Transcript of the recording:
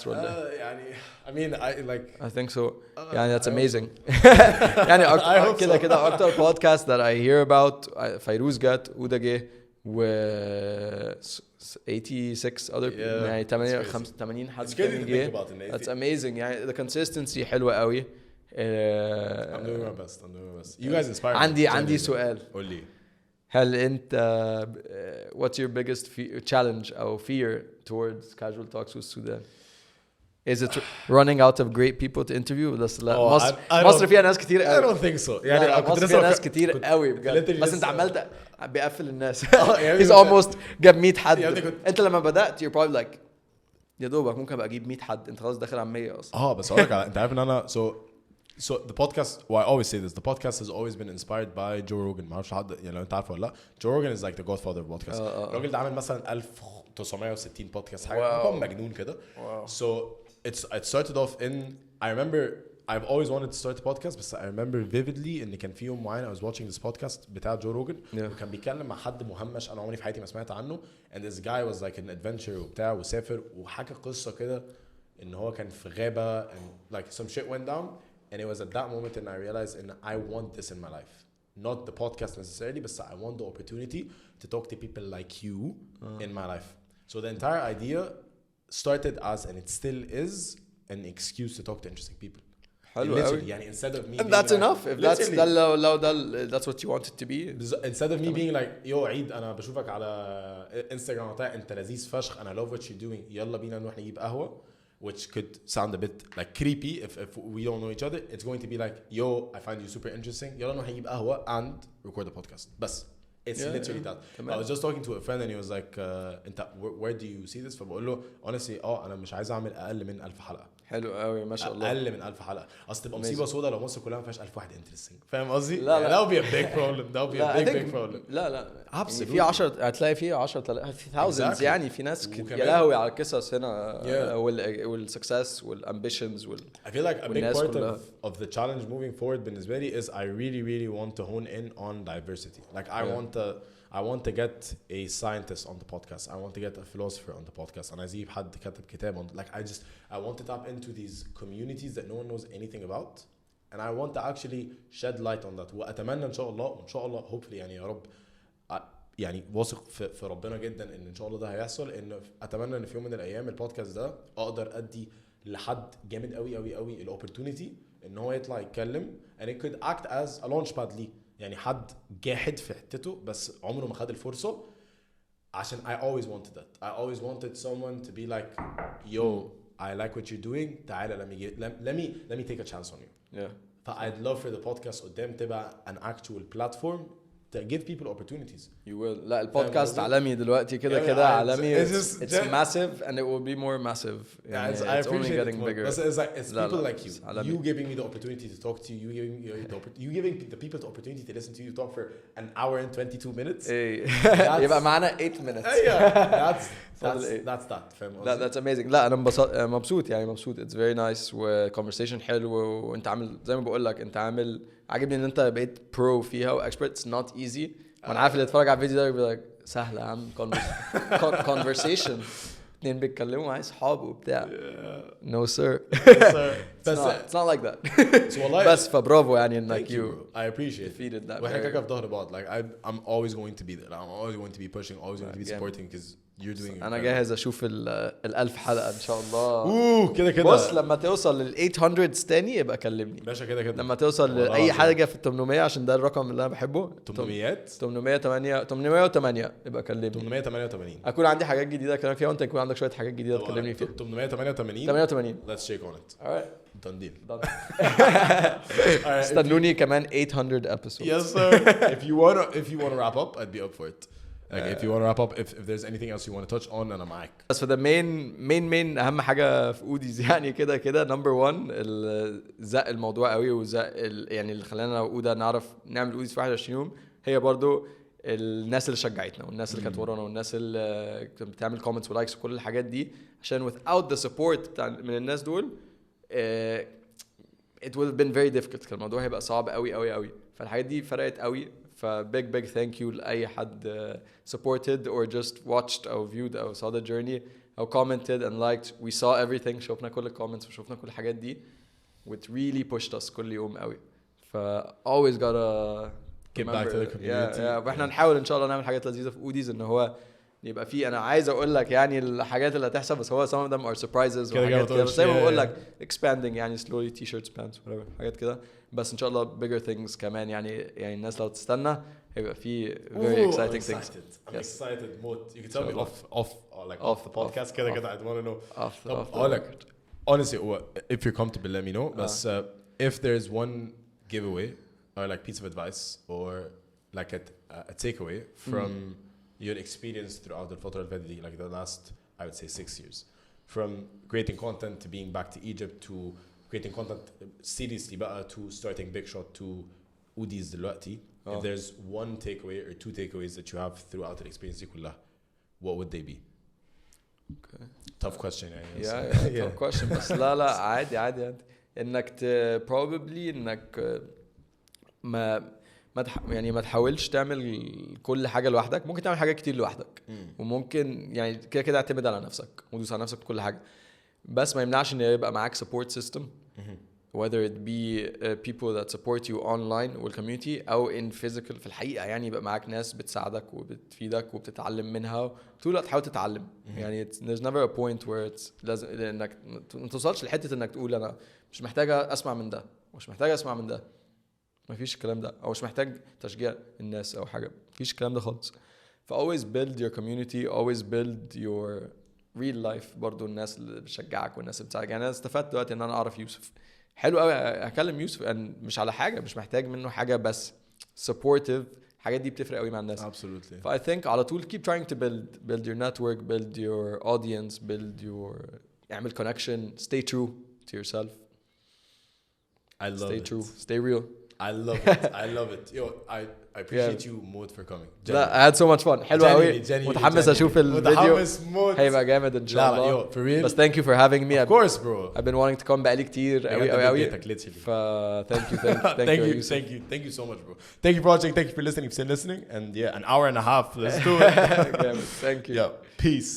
يعني I mean I think so يعني that's amazing يعني كده اكتر podcast that I hear about فيروز جت وده جه و 86 other people يعني 80 حد جه. That's amazing يعني the consistency حلوة قوي. I'm doing my best. You guys inspire me. عندي سؤال. قول لي. هل انت what's your biggest challenge or fear towards casual talks with Sudan? Is it running out of great people to interview? بس لا مصر فيها ناس كتير قوي. I don't think so. يعني مصر فيها ناس كتير قوي بجد. بس انت عملت بيقفل الناس. He's almost جاب 100 حد. انت لما بدأت you're probably like يا دوبك ممكن ابقى اجيب 100 حد. انت خلاص داخل على 100 اصلا. بس اقول لك انت عارف ان انا so the podcast, well, I always say this, the podcast has always been inspired by Joe Rogan. ما اعرفش حد يعني لو انت عارفه ولا لا. Joe Rogan is like the godfather of podcast. الراجل ده عامل مثلا 1960 بودكاست حاجه رقم مجنون كده. So it started off in I remember I've always wanted to start a podcast بس I remember vividly ان كان في يوم معين I was watching this podcast بتاع جو روجن وكان بيتكلم مع حد مهمش انا عمري في حياتي ما سمعت عنه and this guy was like an adventure وبتاع وسافر وحكى قصه كده ان هو كان في غابه and like some shit went down and it was at that moment and I realized and I want this in my life, not the podcast necessarily but I want the opportunity to talk to people like you in my life. So the entire idea started as and it still is an excuse to talk to interesting people. يعني instead of me and that's like, enough if that's that's what you want it to be. Instead of me being like yo عيد انا بشوفك على انستغرام بتاع انت لذيذ فشخ انا love what you're doing يلا بينا نروح نجيب قهوه which could sound a bit like creepy if we don't know each other. It's going to be like yo I find you super interesting يلا نروح نجيب قهوه and record a podcast بس it's literally that. I was just talking to a friend and he was like انت where do you see this فبقول له honestly انا مش عايز اعمل اقل من 1000 حلقه. حلو قوي ما شاء الله. اقل من 1000 حلقه اصل تبقى مصيبه سودا لو مصر كلها ما فيهاش 1000 واحد انترستنج فاهم قصدي؟ لا that would be a big problem. that would be a big problem. لا في 10 هتلاقي في 10 في thousands يعني في ناس يا لهوي على القصص هنا والسكسس والامبيشنز I feel like a big part of the challenge moving forward بالنسبه لي is I really want to hone in on diversity. Like I want to get a scientist on the podcast. I want to get a philosopher on the podcast. And I see حد كتب كتاب on like I want to tap into these communities that no one knows anything about. And I want to actually shed light on that. وأتمنى إن شاء الله hopefully يعني يا رب يعني واثق في ربنا جدا إن شاء الله ده هيحصل. إن أتمنى إن في يوم من الأيام البودكاست ده أقدر أدي لحد جامد قوي الopportunity إن هو يطلع يتكلم and it could act as a launchpad ليه. يعني حد جاحد في حتته بس عمره ما خد الفرصة عشان I always wanted that. I always wanted someone to be like yo I like what you're doing تعالى let me take a chance on you. I'd love for the podcast قدام تبقى an actual platform to give people opportunities. You will. لا البودكاست عالمي دلوقتي كده عالمي. It's massive and it will be more massive. Yeah, it's only getting bigger. But it's people like you. You giving me the opportunity to talk to you. You giving the people the opportunity to listen to you talk for an hour and 22 minutes. يبقى معنا 8 minutes. That's that. That's amazing. لا أنا مبسوط يعني مبسوط. It's very nice وconversation حلو وأنت عامل زي ما بقول لك أنت عامل عجبني إن أنت بقيت pro فيها و expert. It's not easy. وانا عارف اللي يتفرج على الفيديو ده يقول لك سهله يا عم conversation اتنين بيتكلموا عايز صحاب وبتاع no sir it's not like that بس فبرافو يعني انك I appreciate defeated that واحنا كده في ظهر بعض like I'm always going to be there. I'm always going to be pushing, always going to be supporting because you're doing it. انا جاهز اشوف ال1000 حلقه ان شاء الله. كده بص لما توصل لل 800 تاني يبقى كلمني باشا. كده لما توصل لاي حاجه في ال 800 عشان ده الرقم اللي انا بحبه 808 يبقى كلمني. 888 اكون عندي حاجات جديده اتكلم فيها وانت يكون عندك شويه حاجات جديده تكلمني فيها. 888 let's shake on it. alright done deal. استنوني كمان 800 episodes. Yes sir. if you want to wrap up I'd be up for it. Like if you want to wrap up if there's anything else you want to touch on أنا معاك. بس for the main أهم حاجة في أوديز يعني كده number one زق الموضوع قوي وزق يعني اللي خلانا أودا نعرف نعمل أوديز في 21 يوم هي برضو الناس اللي شجعتنا والناس اللي كانت ورانا والناس اللي كانت بتعمل comments ولايكس وكل الحاجات دي عشان without the support بتاع من الناس دول it would have been very difficult. كان الموضوع هيبقى صعب قوي فالحاجات دي فرقت قوي. big thank you لأي حد supported or just watched or viewed or saw the journey. أو commented and liked. We saw everything. شوفنا كل الكومنتس وشوفنا كل الحاجات دي. It really pushed us كل يوم قوي. always gotta get back to the community. واحنا نحاول ان شاء الله نعمل حاجات لذيذه في اوديز ان هو يبقى فيه. انا عايز اقول لك يعني الحاجات اللي هتحصل بس هو some of them are surprises وحاجات كده. بس زي ما بقول لك expanding يعني slowly t-shirts pants whatever حاجات كده. بس ان شاء الله bigger things كمان يعني الناس لو تستنى هيبقى فيه very exciting things. I'm excited mood. You can tell me off the podcast كده I want to know. off honestly if you're comfortable let me know. But if there's one giveaway or like piece of advice or like a takeaway from your experience throughout the photo video, like the last I would say 6 years, from creating content to being back to Egypt to creating content seriously to starting Big Shot to Oudies دلوقتي, if there's one takeaway or two takeaways that you have throughout the experience كلها, what would they be? Okay. Tough question. Yeah. Tough question. بس لا عادي انك probably انك ما تحاولش تعمل كل حاجه لوحدك. ممكن تعمل حاجات كتير لوحدك وممكن يعني كده اعتمد على نفسك ودوس على نفسك كل حاجه. بس ما يمنعش ان يبقى معاك support system, whether it be people that support you online والcommunity او in physical في الحقيقه. يعني يبقى معاك ناس بتساعدك وبتفيدك وبتتعلم منها طول الوقت. تحاول تتعلم. يعني there's never a point where it's لازم انك ما توصلش لحته انك تقول انا مش محتاجه اسمع من ده ومش محتاجه اسمع من ده. ما فيش الكلام ده. او مش محتاج تشجيع الناس او حاجه. ما فيش الكلام ده خالص. always build your community, always build your real life. برضو الناس اللي بتشجعك والناس اللي بتساعدك. يعني انا استفدت دلوقتي ان انا اعرف يوسف. حلو قوي اكلم يوسف مش على حاجه, مش محتاج منه حاجه, بس supportive. الحاجات دي بتفرق قوي مع الناس. Absolutely. I think على طول keep trying to build your network, build your audience, build your اعمل connection, stay true to yourself. I love stay it. true, stay real. I love it. Yo, I appreciate you mood for coming. لا, I had so much fun. حلو قوي. متحمس اشوف الفيديو. هيبقى جامد ان شاء الله. Yo, for real. بس thank you for having me. Of course, bro. I've been wanting to come بقالي كتير قوي. thank you. Thank you so much, bro. Thank you for watching. Thank you for listening. If you're still listening, and yeah, an hour and a half. Let's do it. Thank you. Yeah. Peace.